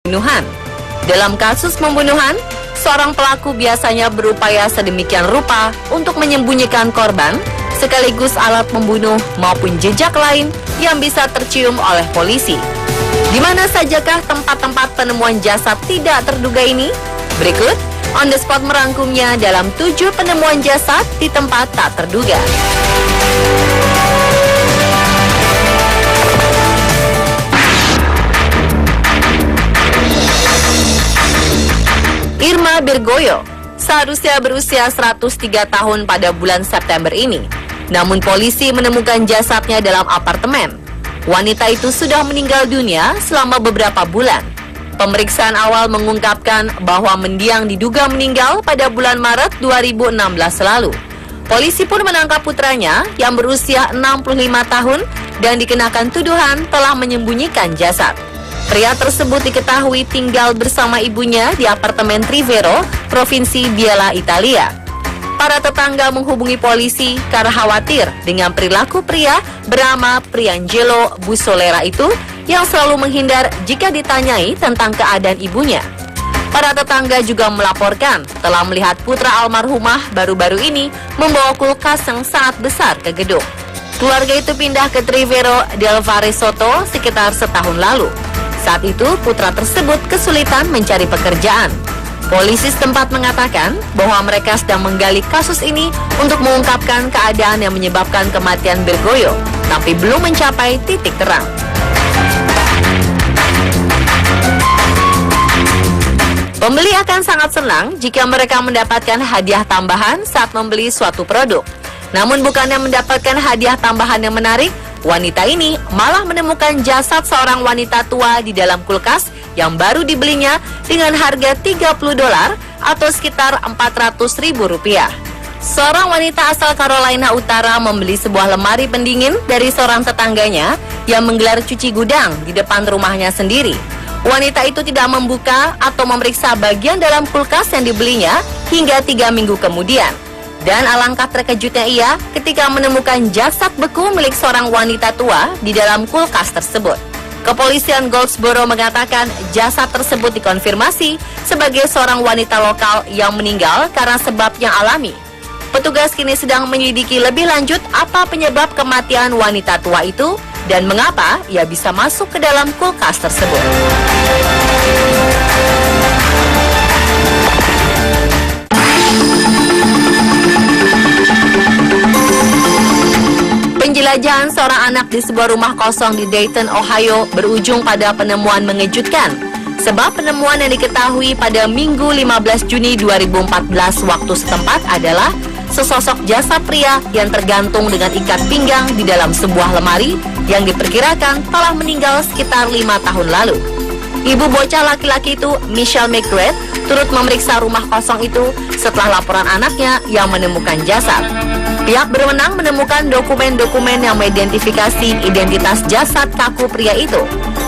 pembunuhan. Dalam kasus pembunuhan, seorang pelaku biasanya berupaya sedemikian rupa untuk menyembunyikan korban, sekaligus alat pembunuh maupun jejak lain yang bisa tercium oleh polisi. Di mana sajakah tempat-tempat penemuan jasad tidak terduga ini? Berikut On The Spot merangkumnya dalam 7 penemuan jasad di tempat tak terduga. Irma Bergoyo seharusnya berusia 103 tahun pada bulan September ini. Namun polisi menemukan jasadnya dalam apartemen. Wanita itu sudah meninggal dunia selama beberapa bulan. Pemeriksaan awal mengungkapkan bahwa mendiang diduga meninggal pada bulan Maret 2016 lalu. Polisi pun menangkap putranya yang berusia 65 tahun dan dikenakan tuduhan telah menyembunyikan jasad. Pria tersebut diketahui tinggal bersama ibunya di apartemen Trivero, Provinsi Biella, Italia. Para tetangga menghubungi polisi karena khawatir dengan perilaku pria bernama Priangelo Bussolera itu yang selalu menghindar jika ditanyai tentang keadaan ibunya. Para tetangga juga melaporkan telah melihat putra almarhumah baru-baru ini membawa kulkas yang sangat besar ke gedung. Keluarga itu pindah ke Trivero del Varesotto sekitar setahun lalu. Saat itu putra tersebut kesulitan mencari pekerjaan. Polisi setempat mengatakan bahwa mereka sedang menggali kasus ini untuk mengungkapkan keadaan yang menyebabkan kematian Bergoyo, tapi belum mencapai titik terang. Pembeli akan sangat senang jika mereka mendapatkan hadiah tambahan saat membeli suatu produk. Namun bukannya mendapatkan hadiah tambahan yang menarik, wanita ini malah menemukan jasad seorang wanita tua di dalam kulkas yang baru dibelinya dengan harga $30 atau sekitar Rp400.000. Seorang wanita asal Carolina Utara membeli sebuah lemari pendingin dari seorang tetangganya yang menggelar cuci gudang di depan rumahnya sendiri. Wanita itu tidak membuka atau memeriksa bagian dalam kulkas yang dibelinya hingga 3 minggu kemudian. Dan alangkah terkejutnya ia ketika menemukan jasad beku milik seorang wanita tua di dalam kulkas tersebut. Kepolisian Goldsboro mengatakan jasad tersebut dikonfirmasi sebagai seorang wanita lokal yang meninggal karena sebab yang alami. Petugas kini sedang menyelidiki lebih lanjut apa penyebab kematian wanita tua itu dan mengapa ia bisa masuk ke dalam kulkas tersebut. Penjelajahan seorang anak di sebuah rumah kosong di Dayton, Ohio berujung pada penemuan mengejutkan. Sebab penemuan yang diketahui pada Minggu 15 Juni 2014 waktu setempat adalah sesosok jasad pria yang tergantung dengan ikat pinggang di dalam sebuah lemari yang diperkirakan telah meninggal sekitar 5 tahun lalu. Ibu bocah laki-laki itu, Michelle McGrath, turut memeriksa rumah kosong itu setelah laporan anaknya yang menemukan jasad. Pihak berwenang menemukan dokumen-dokumen yang mengidentifikasi identitas jasad kaku pria itu.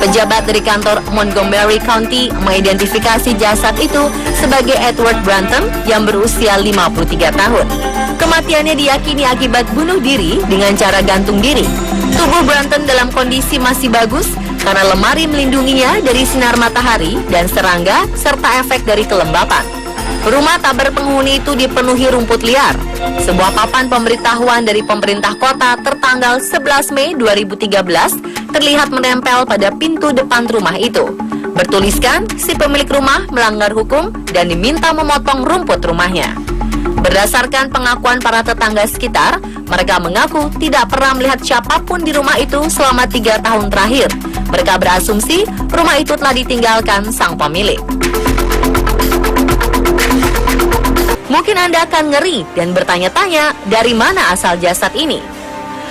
Pejabat dari kantor Montgomery County mengidentifikasi jasad itu sebagai Edward Branton yang berusia 53 tahun. Kematiannya diyakini akibat bunuh diri dengan cara gantung diri. Tubuh Branton dalam kondisi masih bagus karena lemari melindunginya dari sinar matahari dan serangga serta efek dari kelembapan. Rumah tak berpenghuni itu dipenuhi rumput liar. Sebuah papan pemberitahuan dari pemerintah kota tertanggal 11 Mei 2013 terlihat menempel pada pintu depan rumah itu. Bertuliskan, si pemilik rumah melanggar hukum dan diminta memotong rumput rumahnya. Berdasarkan pengakuan para tetangga sekitar, mereka mengaku tidak pernah melihat siapapun di rumah itu selama 3 tahun terakhir. Mereka berasumsi rumah itu telah ditinggalkan sang pemilik. Mungkin Anda akan ngeri dan bertanya-tanya dari mana asal jasad ini.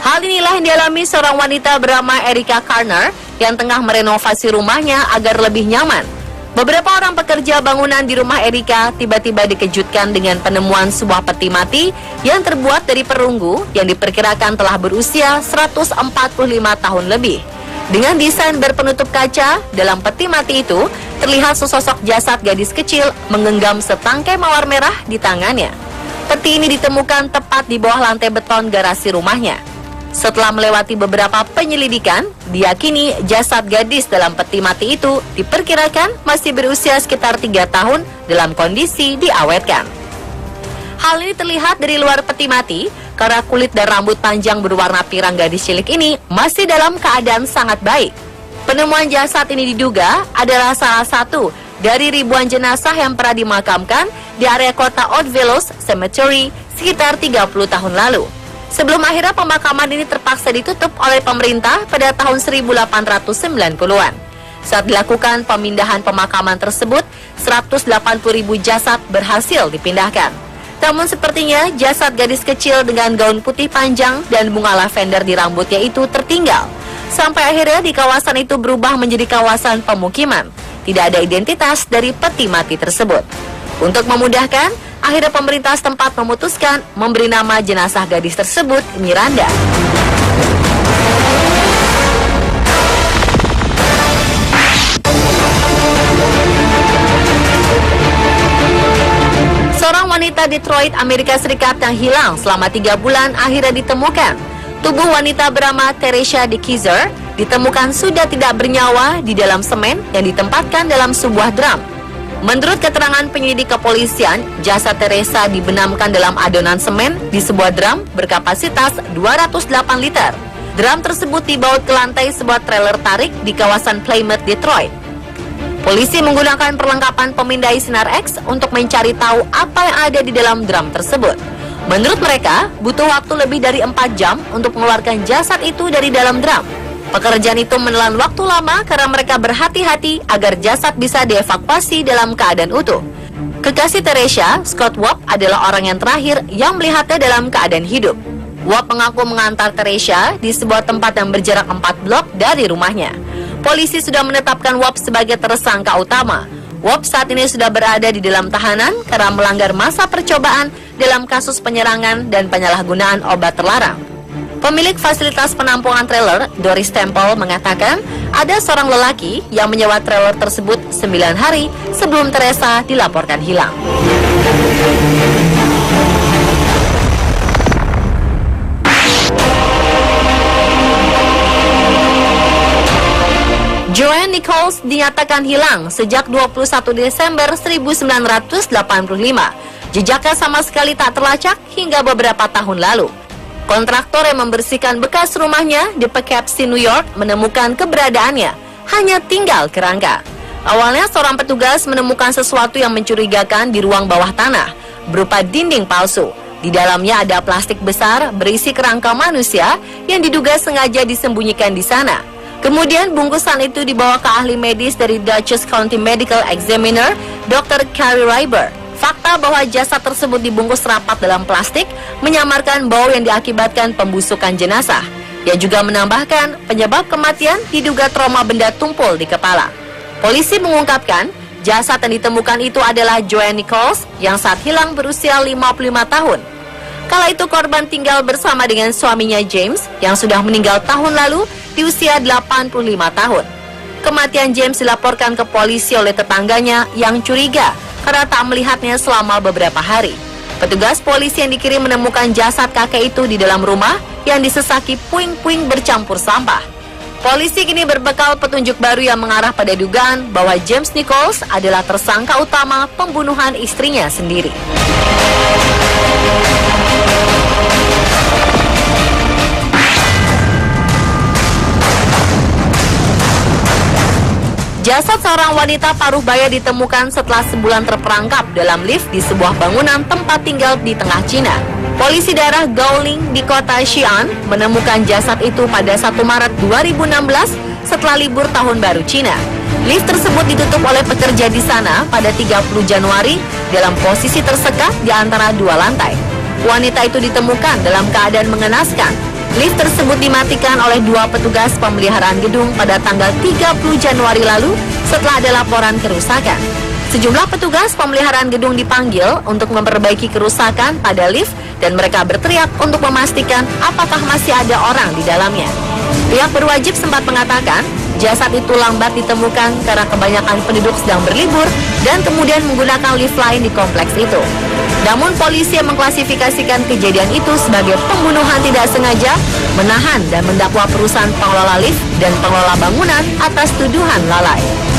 Hal inilah yang dialami seorang wanita bernama Erica Carner yang tengah merenovasi rumahnya agar lebih nyaman. Beberapa orang pekerja bangunan di rumah Erica tiba-tiba dikejutkan dengan penemuan sebuah peti mati yang terbuat dari perunggu yang diperkirakan telah berusia 145 tahun lebih. Dengan desain berpenutup kaca, dalam peti mati itu terlihat sesosok jasad gadis kecil menggenggam setangkai mawar merah di tangannya. Peti ini ditemukan tepat di bawah lantai beton garasi rumahnya. Setelah melewati beberapa penyelidikan, diyakini jasad gadis dalam peti mati itu diperkirakan masih berusia sekitar 3 tahun dalam kondisi diawetkan. Hal ini terlihat dari luar peti mati karena kulit dan rambut panjang berwarna pirang gadis cilik ini masih dalam keadaan sangat baik. Penemuan jasad ini diduga adalah salah satu dari ribuan jenazah yang pernah dimakamkan di area kota Oddfellows Cemetery sekitar 30 tahun lalu. Sebelum akhirnya pemakaman ini terpaksa ditutup oleh pemerintah pada tahun 1890-an. Saat dilakukan pemindahan pemakaman tersebut, 180.000 jasad berhasil dipindahkan. Namun sepertinya jasad gadis kecil dengan gaun putih panjang dan bunga lavender di rambutnya itu tertinggal. Sampai akhirnya di kawasan itu berubah menjadi kawasan pemukiman. Tidak ada identitas dari peti mati tersebut. Untuk memudahkan, akhirnya pemerintah setempat memutuskan memberi nama jenazah gadis tersebut Miranda. Seorang wanita Detroit, Amerika Serikat yang hilang selama 3 bulan akhirnya ditemukan. Tubuh wanita bernama Teresa DeKeyser ditemukan sudah tidak bernyawa di dalam semen yang ditempatkan dalam sebuah drum. Menurut keterangan penyelidik kepolisian, jasad Teresa dibenamkan dalam adonan semen di sebuah drum berkapasitas 208 liter. Drum tersebut dibawa ke lantai sebuah trailer tarik di kawasan Plymouth, Detroit. Polisi menggunakan perlengkapan pemindai sinar X untuk mencari tahu apa yang ada di dalam drum tersebut. Menurut mereka, butuh waktu lebih dari 4 jam untuk mengeluarkan jasad itu dari dalam drum. Pekerjaan itu menelan waktu lama karena mereka berhati-hati agar jasad bisa dievakuasi dalam keadaan utuh. Kekasih Teresa, Scott Webb, adalah orang yang terakhir yang melihatnya dalam keadaan hidup. Webb mengaku mengantar Teresa di sebuah tempat yang berjarak 4 blok dari rumahnya. Polisi sudah menetapkan Webb sebagai tersangka utama. Webb saat ini sudah berada di dalam tahanan karena melanggar masa percobaan dalam kasus penyerangan dan penyalahgunaan obat terlarang. Pemilik fasilitas penampungan trailer, Doris Temple, mengatakan ada seorang lelaki yang menyewa trailer tersebut 9 hari sebelum Teresa dilaporkan hilang. Joanne Nichols dinyatakan hilang sejak 21 Desember 1985. Jejaknya sama sekali tak terlacak hingga beberapa tahun lalu. Kontraktor yang membersihkan bekas rumahnya di Poughkeepsie, New York menemukan keberadaannya, hanya tinggal kerangka. Awalnya seorang petugas menemukan sesuatu yang mencurigakan di ruang bawah tanah, berupa dinding palsu. Di dalamnya ada plastik besar berisi kerangka manusia yang diduga sengaja disembunyikan di sana. Kemudian bungkusan itu dibawa ke ahli medis dari Dutchess County Medical Examiner, Dr. Carrie Ryber. Fakta bahwa jasad tersebut dibungkus rapat dalam plastik menyamarkan bau yang diakibatkan pembusukan jenazah. Ia juga menambahkan penyebab kematian diduga trauma benda tumpul di kepala. Polisi mengungkapkan jasad yang ditemukan itu adalah Joanne Nichols yang saat hilang berusia 55 tahun. Kala itu korban tinggal bersama dengan suaminya James yang sudah meninggal tahun lalu di usia 85 tahun. Kematian James dilaporkan ke polisi oleh tetangganya yang curiga karena tak melihatnya selama beberapa hari. Petugas polisi yang dikirim menemukan jasad kakek itu di dalam rumah yang disesaki puing-puing bercampur sampah. Polisi kini berbekal petunjuk baru yang mengarah pada dugaan bahwa James Nichols adalah tersangka utama pembunuhan istrinya sendiri. Jasad seorang wanita paruh baya ditemukan setelah sebulan terperangkap dalam lift di sebuah bangunan tempat tinggal di tengah Cina. Polisi daerah Gaoling di kota Xi'an menemukan jasad itu pada 1 Maret 2016 setelah libur tahun baru Cina. Lift tersebut ditutup oleh pekerja di sana pada 30 Januari dalam posisi tersekat di antara 2 lantai. Wanita itu ditemukan dalam keadaan mengenaskan. Lift tersebut dimatikan oleh 2 petugas pemeliharaan gedung pada tanggal 30 Januari lalu setelah ada laporan kerusakan. Sejumlah petugas pemeliharaan gedung dipanggil untuk memperbaiki kerusakan pada lift dan mereka berteriak untuk memastikan apakah masih ada orang di dalamnya. Pihak berwajib sempat mengatakan Jasad itu lambat ditemukan karena kebanyakan penduduk sedang berlibur dan kemudian menggunakan lift lain di kompleks itu. Namun polisi yang mengklasifikasikan kejadian itu sebagai pembunuhan tidak sengaja, menahan dan mendakwa perusahaan pengelola lift dan pengelola bangunan atas tuduhan lalai.